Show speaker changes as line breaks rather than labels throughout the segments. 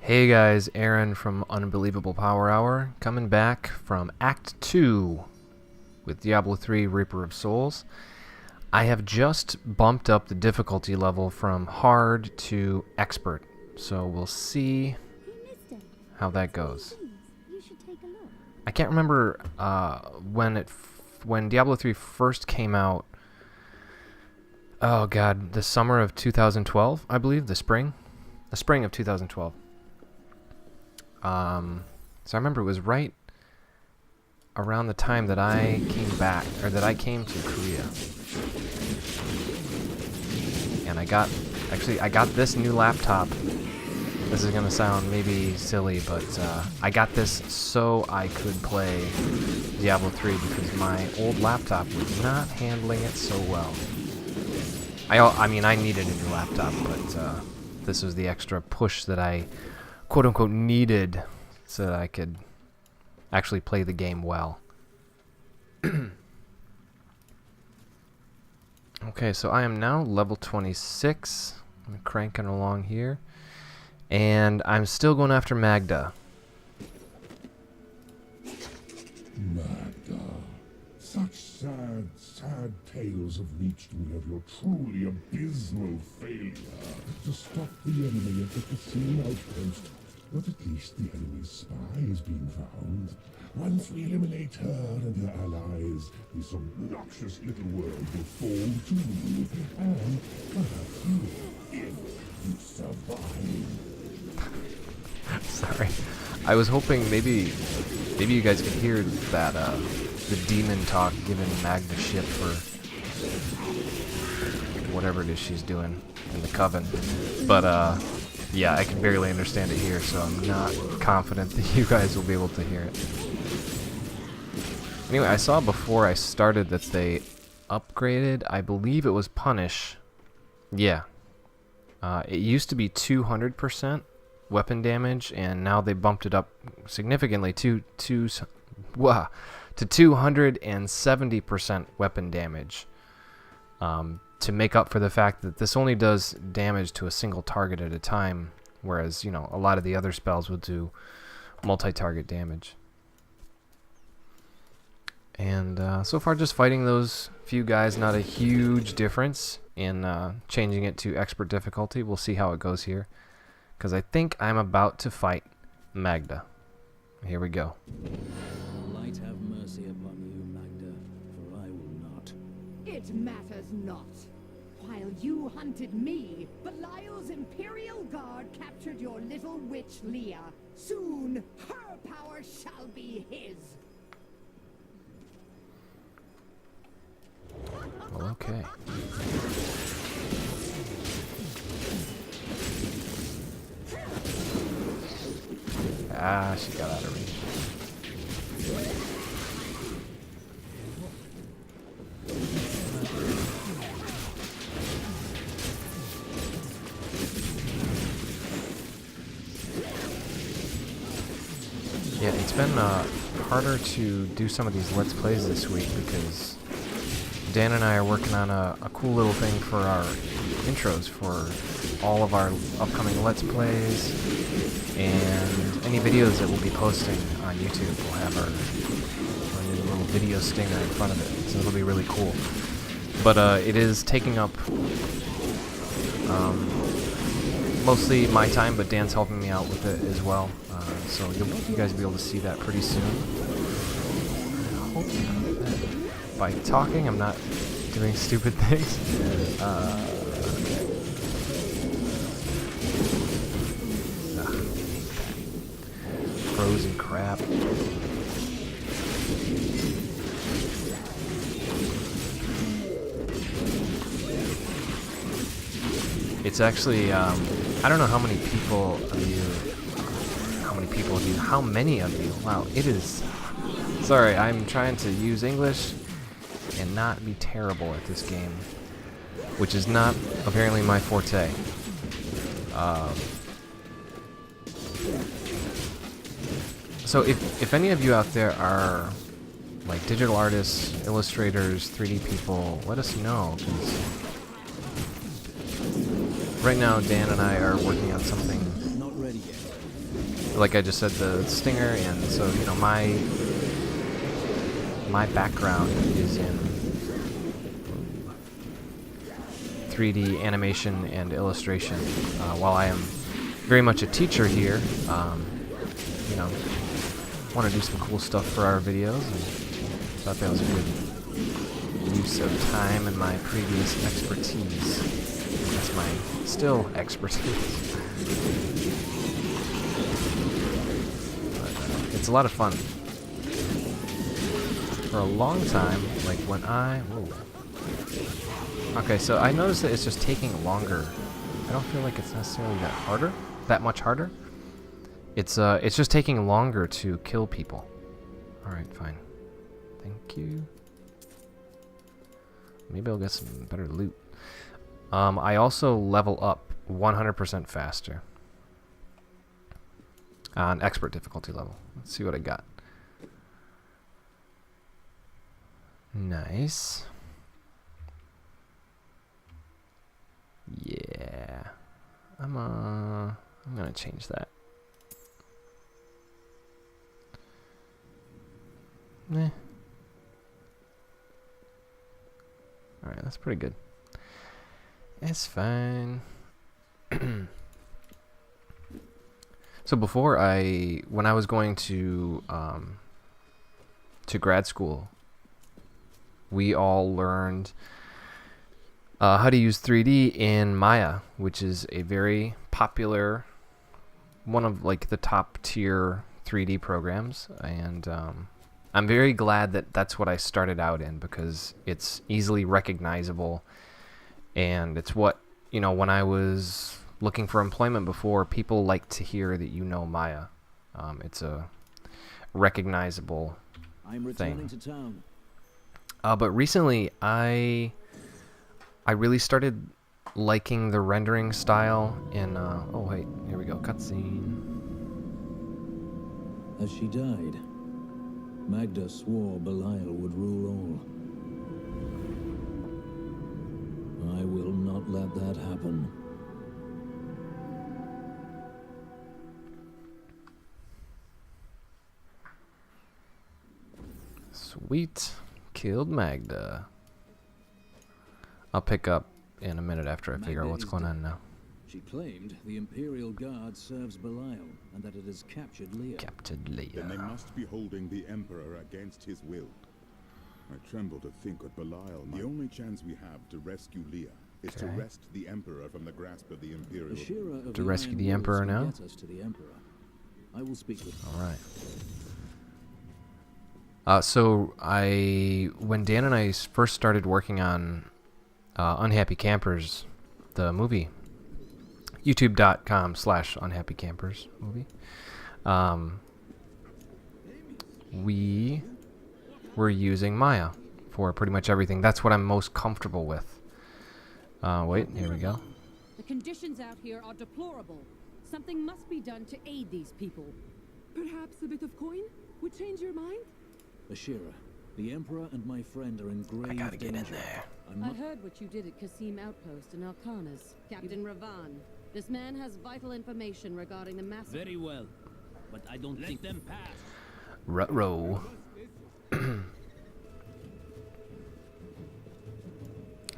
Hey guys, Aaron from Unbelievable Power Hour, coming back from Act 2 with Diablo 3 Reaper of Souls. I have just bumped up the difficulty level from hard to expert, so we'll see how that goes. I can't remember when Diablo 3 first came out. Oh god, the summer of 2012, I believe, the spring of 2012. So I remember it was right around the time that I came back, or that I came to Korea. And I got this new laptop. This is gonna sound maybe silly, but I got this so I could play Diablo 3 because my old laptop was not handling it so well. I mean, I needed a new laptop, but this was the extra push that I quote-unquote needed so that I could actually play the game well. Okay, so I am now level 26. I'm cranking along here. And I'm still going after Magda.
Magda. Such sad tales have reached me of your truly abysmal failure to stop the enemy at the casino outpost. But at least the enemy's spy is being found. Once we eliminate her and her allies, this obnoxious little world will fall too. And perhaps you, if you survive.
Sorry. I was hoping maybe you guys could hear that the demon talk giving Magda shit for whatever it is she's doing in the coven. But yeah, I can barely understand it here, so I'm not confident that you guys will be able to hear it. Anyway, I saw before I started that they upgraded, I believe it was Punish. Yeah. It used to be 200% weapon damage, and now they bumped it up significantly to 270% weapon damage. To make up for the fact that this only does damage to a single target at a time, whereas, you know, a lot of the other spells will do multi-target damage. And so far just fighting those few guys, not a huge difference in changing it to expert difficulty. We'll see how it goes here, because I think I'm about to fight Magda. Here we go.
Light have mercy upon you, Magda, for I will not.
It matters not. While you hunted me, Belial's Imperial Guard captured your little witch Leah. Soon, her power shall be his.
Well, okay. Ah, she got out of range. Yeah, it's been harder to do some of these Let's Plays this week because Dan and I are working on a cool little thing for our intros for all of our upcoming Let's Plays, and any videos that we'll be posting on YouTube will have our new little video stinger in front of it, so it'll be really cool. But it is taking up mostly my time, but Dan's helping me out with it as well, so you guys will be able to see that pretty soon. I hope that by talking I'm not doing stupid things. Frozen crap. It's actually, I don't know how many of you, wow, it is, sorry, I'm trying to use English and not be terrible at this game, which is not apparently my forte. So if any of you out there are like digital artists, illustrators, 3D people, let us know, 'cause right now Dan and I are working on something
Not ready yet.
like I just said, the stinger, and so you know my background is in 3D animation and illustration. While I am very much a teacher here, you know, want to do some cool stuff for our videos, and thought that was a good use of time and my previous expertise. That's my still expertise. But, it's a lot of fun. For a long time, like when okay, so I noticed that it's just taking longer. I don't feel like it's necessarily that much harder. It's just taking longer to kill people. Alright, fine. Thank you. Maybe I'll get some better loot. I also level up 100% faster. On expert difficulty level. Let's see what I got. Nice. Yeah. I'm gonna change that. Eh. Alright, that's pretty good. It's fine. So before when I was going to grad school, we all learned how to use 3D in Maya, which is a very popular, one of like the top tier 3D programs, and I'm very glad that that's what I started out in, because it's easily recognizable, and it's what, you know, when I was looking for employment before, people like to hear that you know Maya. It's a recognizable
I'm returning to town.
But recently, I really started liking the rendering style in, oh wait, here we go, cutscene.
As she died, Magda swore Belial would rule all. I will not let that happen.
Sweet. Killed Magda. I'll pick up in a minute after I figure out what's going on now.
She claimed the Imperial Guard serves Belial and that it has captured Leah.
Captured Leah.
Then they must be holding the Emperor against his will. I tremble to think what Belial might... The only chance we have to rescue Leah is to wrest the Emperor from the grasp of the Imperial...
To rescue the Emperor now?
Get us to the Emperor. I will speak with him.
Alright. So when Dan and I first started working on Unhappy Campers, the movie, youtube.com/unhappycampers movie, we were using Maya for pretty much everything. That's what I'm most comfortable with. Wait, here we go.
The conditions out here are deplorable. Something must be done to aid these people.
Perhaps a bit of coin would change your mind?
Ashira, the Emperor and my friend are in grave danger.
I gotta get in there.
I heard what you did at Qasim Outpost in Alcanas. Captain Ravan, this man has vital information regarding the massacre.
Very well, but I don't think them pass.
Ruh-roh.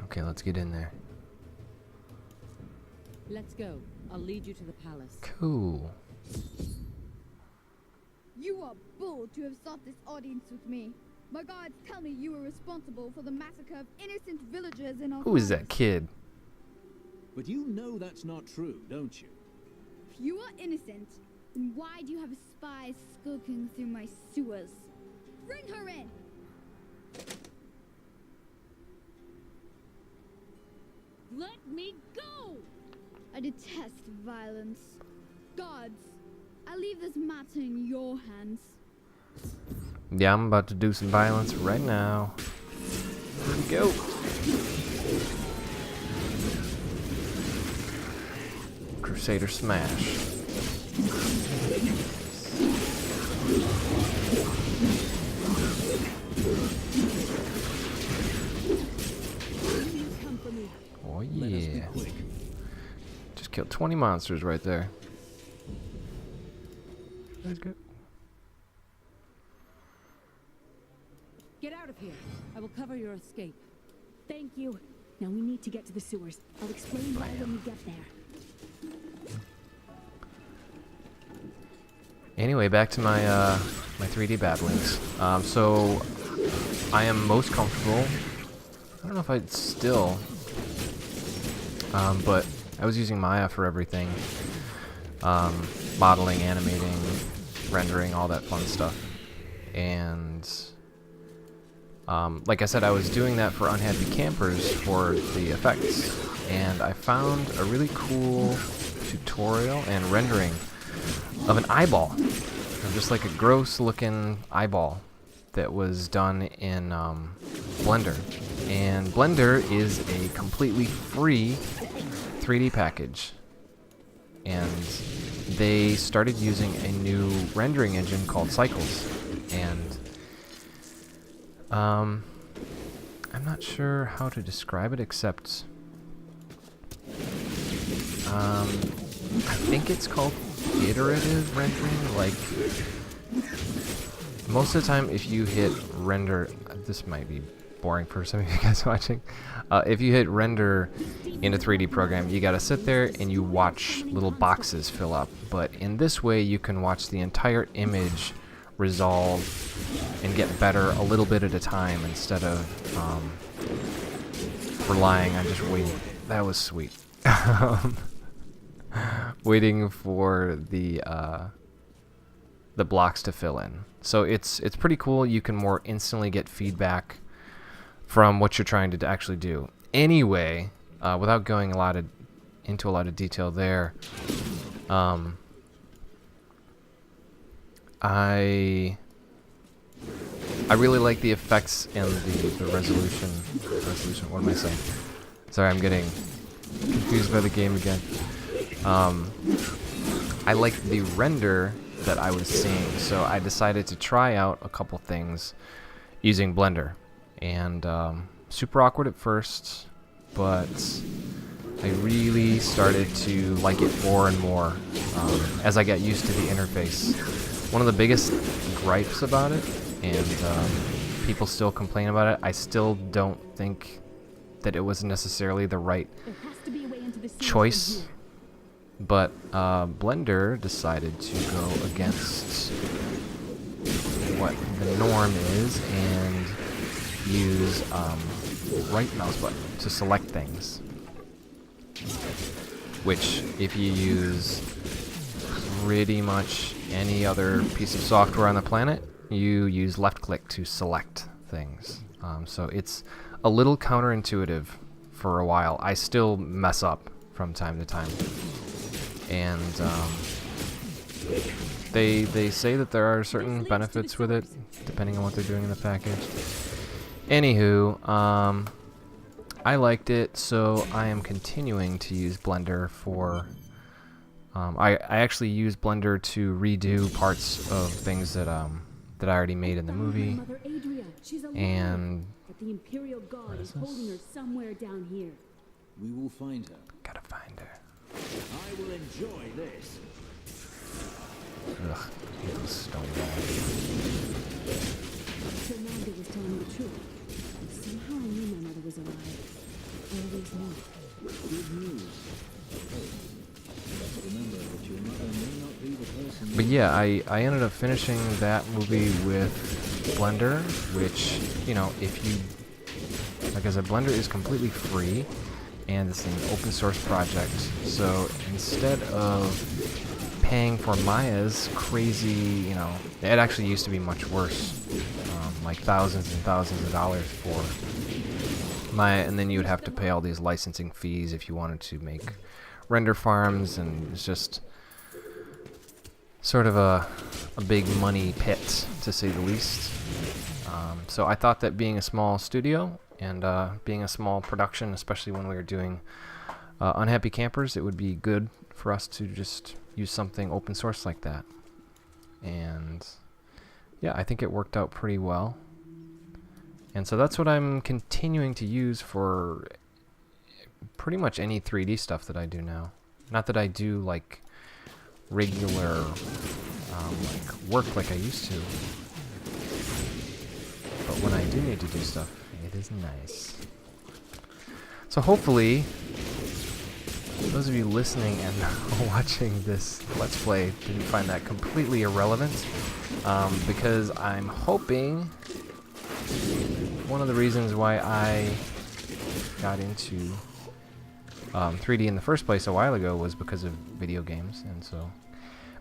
Okay, let's get in there.
Let's go. I'll lead you to the palace.
Cool.
You are bold to have sought this audience with me. My guards tell me you were responsible for the massacre of innocent villagers in Alcanas.
Who is that kid?
But you know that's not true, don't you?
If you are innocent, then why do you have a spy skulking through my sewers? Bring her in!
Let me go!
I detest violence. Guards, I leave this matter in your hands.
Yeah, I'm about to do some violence right now. Here we go. Crusader smash. Oh yeah. Just killed 20 monsters right there. guys go?
Get out of here. I will cover your escape.
Thank you. Now we need to get to the sewers. I'll explain why when we get there.
Anyway, back to my my 3D babblings. So I am most comfortable. I don't know if I'd still, but I was using Maya for everything. Modeling, animating, rendering, all that fun stuff. And like I said, I was doing that for Unhappy Campers for the effects. And I found a really cool tutorial and rendering of an eyeball. Just like a gross looking eyeball that was done in Blender. And Blender is a completely free 3D package. And they started using a new rendering engine called Cycles. And I'm not sure how to describe it except I think it's called iterative rendering. Like, most of the time if you hit render, this might be boring for some of you guys watching, if you hit render in a 3D program, you gotta sit there and you watch little boxes fill up. But in this way you can watch the entire image resolve and get better a little bit at a time instead of relying on just waiting. That was sweet. Waiting for the blocks to fill in. So it's pretty cool. You can more instantly get feedback from what you're trying to actually do. Anyway, without going into a lot of detail there, I really like the effects and the resolution. What am I saying? Sorry, I'm getting confused by the game again. I liked the render that I was seeing, so I decided to try out a couple things using Blender. And super awkward at first, but I really started to like it more and more as I got used to the interface. One of the biggest gripes about it, and people still complain about it, I still don't think that it was necessarily the right choice. But Blender decided to go against what the norm is and use right mouse button to select things. Which, if you use pretty much any other piece of software on the planet, you use left click to select things. So it's a little counterintuitive for a while. I still mess up from time to time. And they say that there are certain benefits with it, depending on what they're doing in the package. Anywho, I liked it, so I am continuing to use Blender for... I actually use Blender to redo parts of things that that I already made in the movie. And
but the Imperial Guard is holding her somewhere down here.
We will find her.
Gotta find her.
I will enjoy this.
Ugh, those stone
So Magda was telling the truth. Somehow I knew my mother was alive. I always knew.
Good news. But remember that your mother may not be the person.
But yeah, I ended up finishing that movie with Blender, which, you know, if you, like I said, Blender is completely free, and it's an open source project. So instead of paying for Maya's crazy, you know, it actually used to be much worse, like thousands and thousands of dollars for Maya, and then you would have to pay all these licensing fees if you wanted to make render farms, and it's just sort of a big money pit, to say the least. So I thought that being a small studio and being a small production, especially when we were doing Unhappy Campers, it would be good for us to just use something open source like that. And yeah, I think it worked out pretty well. And so that's what I'm continuing to use for pretty much any 3D stuff that I do now. Not that I do like regular work like I used to. But when I do need to do stuff, it is nice. So hopefully, those of you listening and watching this Let's Play didn't find that completely irrelevant, because I'm hoping one of the reasons why I got into 3D in the first place a while ago was because of video games, and so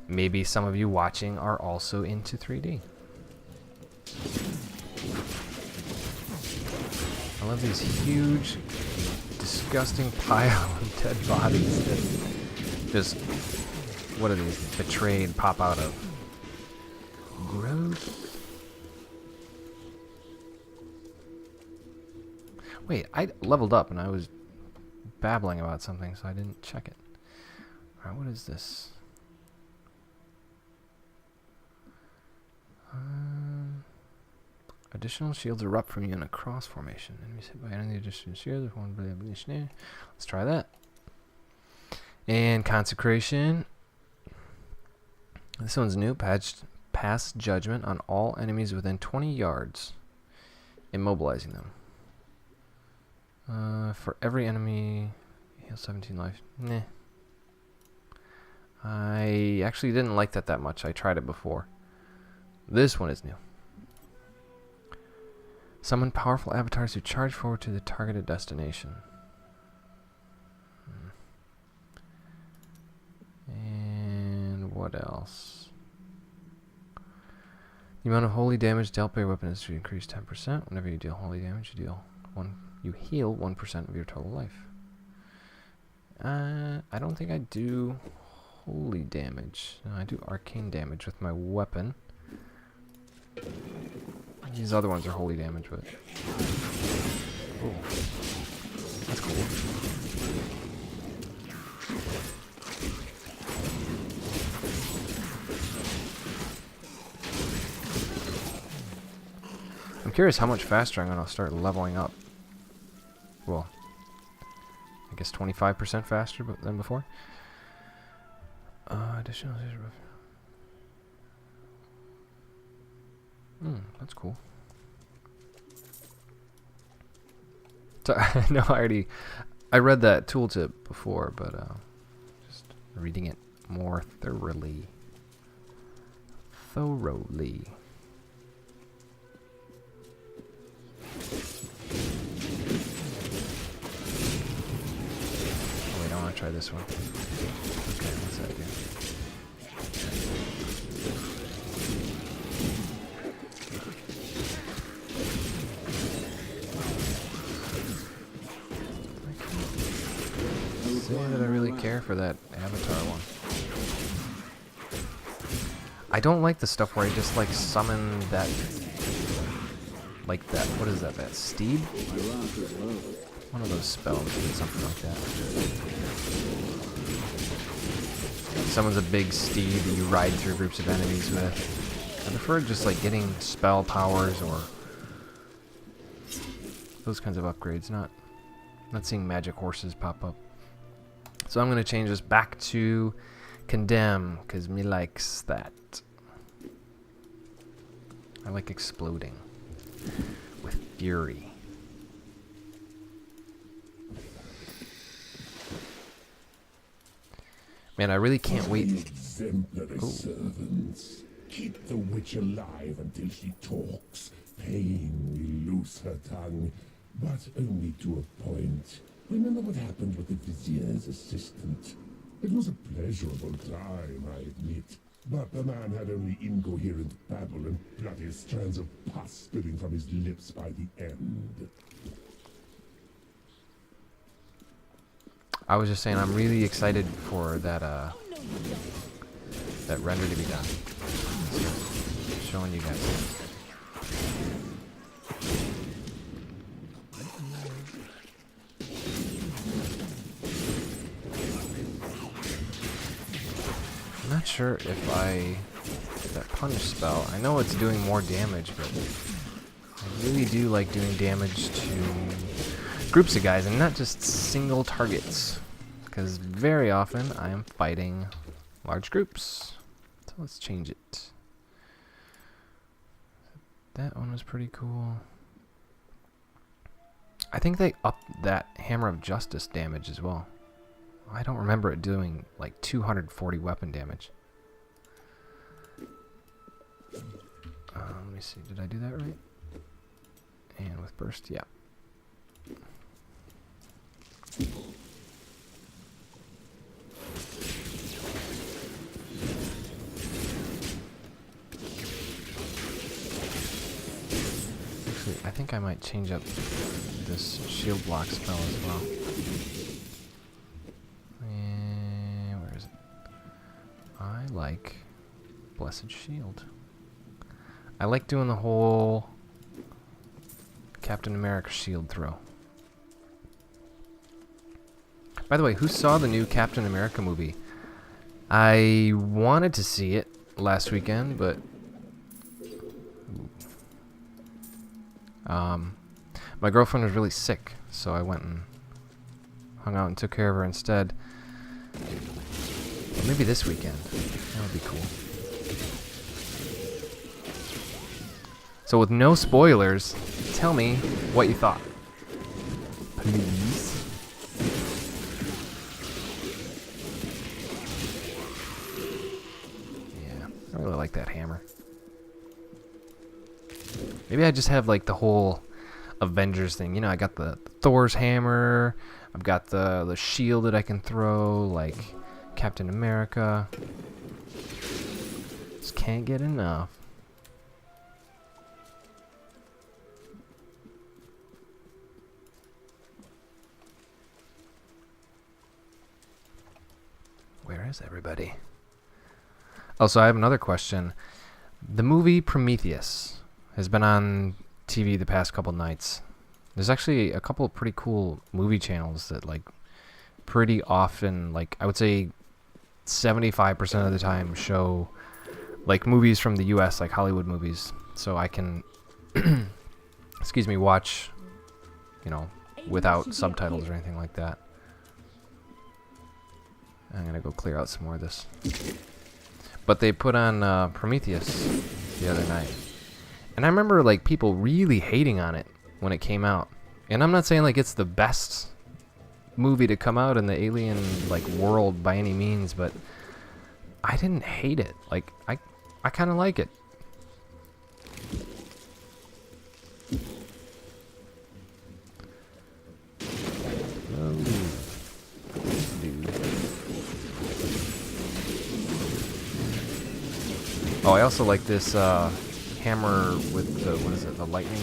maybe some of you watching are also into 3D. I love these huge, disgusting pile of dead bodies that just, what are these, betrayed, pop out of. Gross. Wait, I leveled up and I was babbling about something, so I didn't check it. Alright, what is this? Additional shields erupt from you in a cross formation. Enemies hit by any additional shields. Let's try that. And consecration. This one's new. Pass judgment on all enemies within 20 yards, immobilizing them. For every enemy, heal 17 life. Nah. I actually didn't like that much. I tried it before. This one is new. Summon powerful avatars who charge forward to the targeted destination. And what else? The amount of holy damage dealt by your weapon is to increase 10%. Whenever you deal holy damage, you heal 1% of your total life. I don't think I do holy damage. No, I do arcane damage with my weapon. These other ones are holy damage, but... Oh. That's cool. I'm curious how much faster I'm going to start leveling up. Well, I guess 25% faster than before. Additional... that's cool. So, no, I read that tooltip before, but just reading it more thoroughly. Oh wait, I want to try this one. Okay, what's that do? That I really care for that avatar one. I don't like the stuff where I just like summon that, like that, what is that, that steed? One of those spells or something like that. Summons a big steed that you ride through groups of enemies with. I prefer just like getting spell powers or those kinds of upgrades, not seeing magic horses pop up. So I'm going to change this back to Condemn, because me likes that. I like exploding with fury. Man, I really can't wait.
Exemplary servants. Keep the witch alive until she talks. Pain will loose her tongue, but only to a point. Remember what happened with the vizier's assistant? It was a pleasurable time, I admit. But the man had only incoherent babble and bloody strands of pus spilling from his lips by the end.
I was just saying I'm really excited for that that render to be done. So, showing you guys. I'm not sure if that punish spell, I know it's doing more damage, but I really do like doing damage to groups of guys and not just single targets, because very often I am fighting large groups. So let's change it. That one was pretty cool. I think they upped that Hammer of Justice damage as well. I don't remember it doing like 240 weapon damage. Let me see, did I do that right? And with burst, yeah. Actually, I think I might change up this shield block spell as well. And where is it? I like Blessed Shield. I like doing the whole Captain America shield throw. By the way, who saw the new Captain America movie? I wanted to see it last weekend, but my girlfriend was really sick, so I went and hung out and took care of her instead. Well, maybe this weekend. That would be cool. So with no spoilers, tell me what you thought. Please. Yeah, I really like that hammer. Maybe I just have like the whole Avengers thing. You know, I got the Thor's hammer. I've got the shield that I can throw, like Captain America. Just can't get enough. Where is everybody? Oh, so I have another question. The movie Prometheus has been on TV the past couple nights. There's actually a couple of pretty cool movie channels that like pretty often, like I would say 75% of the time show like movies from the US, like Hollywood movies. So I can excuse me, watch, you know, without subtitles or anything like that. I'm gonna go clear out some more of this. But they put on Prometheus the other night. And I remember like people really hating on it when it came out. And I'm not saying like it's the best movie to come out in the alien like world by any means, but I didn't hate it. Like I kind of like it. Oh, I also like this hammer with the, what is it, the lightning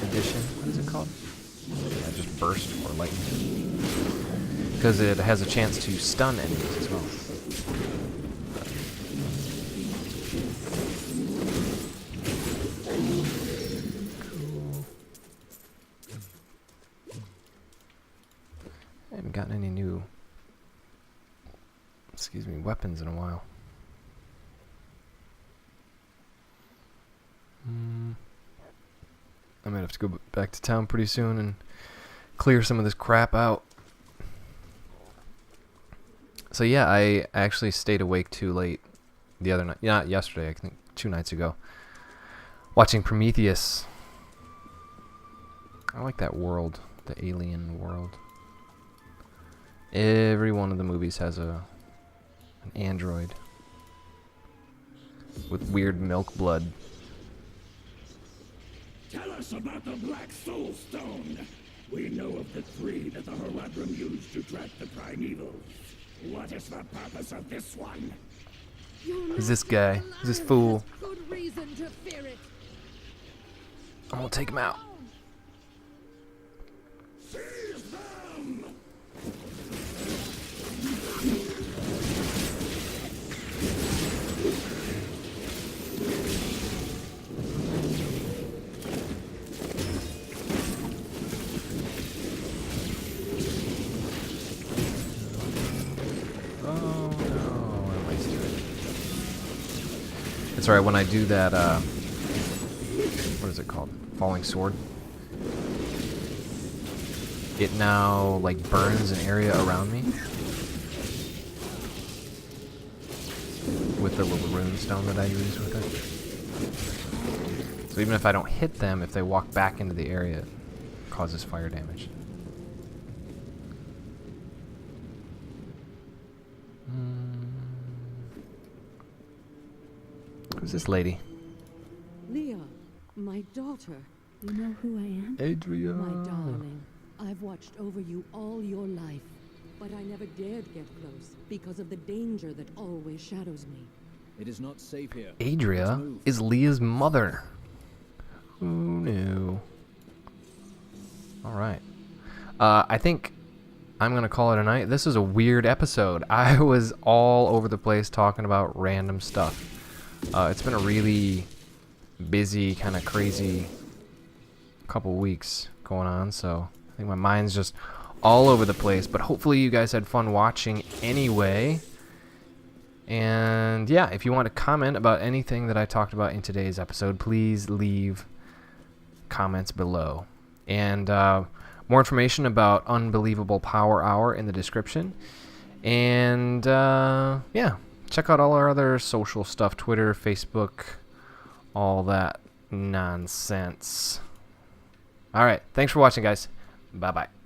edition? What is it called? Yeah, just burst or lightning. Because it has a chance to stun enemies as well. Cool. I haven't gotten any new, excuse me, weapons in a while. I might have to go back to town pretty soon and clear some of this crap out. So yeah, I actually stayed awake too late the other night. Yeah, not yesterday, I think 2 nights ago. Watching Prometheus. I like that world, the alien world. Every one of the movies has an android with weird milk blood.
Tell us about the Black Soul Stone. We know of the 3 that the Horadrim used to track the primevals. What is the purpose of this one?
Who's this guy? Who's this fool?
Good reason to fear it.
I'm gonna take him out.
Seize them!
It's alright, when I do that, what is it called? Falling Sword. It now, like, burns an area around me with the little rune stone that I use with it. So even if I don't hit them, if they walk back into the area, it causes fire damage. Who's this lady?
Leah, my daughter.
You know who I am?
Adria.
My darling, I've watched over you all your life, but I never dared get close because of the danger that always shadows me.
It is not safe here.
Adria
Let's move.
is Leah's mother. Who knew? Alright. I think I'm going to call it a night. This is a weird episode. I was all over the place talking about random stuff. It's been a really busy, kind of crazy couple weeks going on, so I think my mind's just all over the place, but hopefully you guys had fun watching anyway. And yeah, if you want to comment about anything that I talked about in today's episode, please leave comments below. And more information about Unbelievable Power Hour in the description. And yeah, check out all our other social stuff, Twitter, Facebook, all that nonsense. All right, thanks for watching, guys. Bye-bye.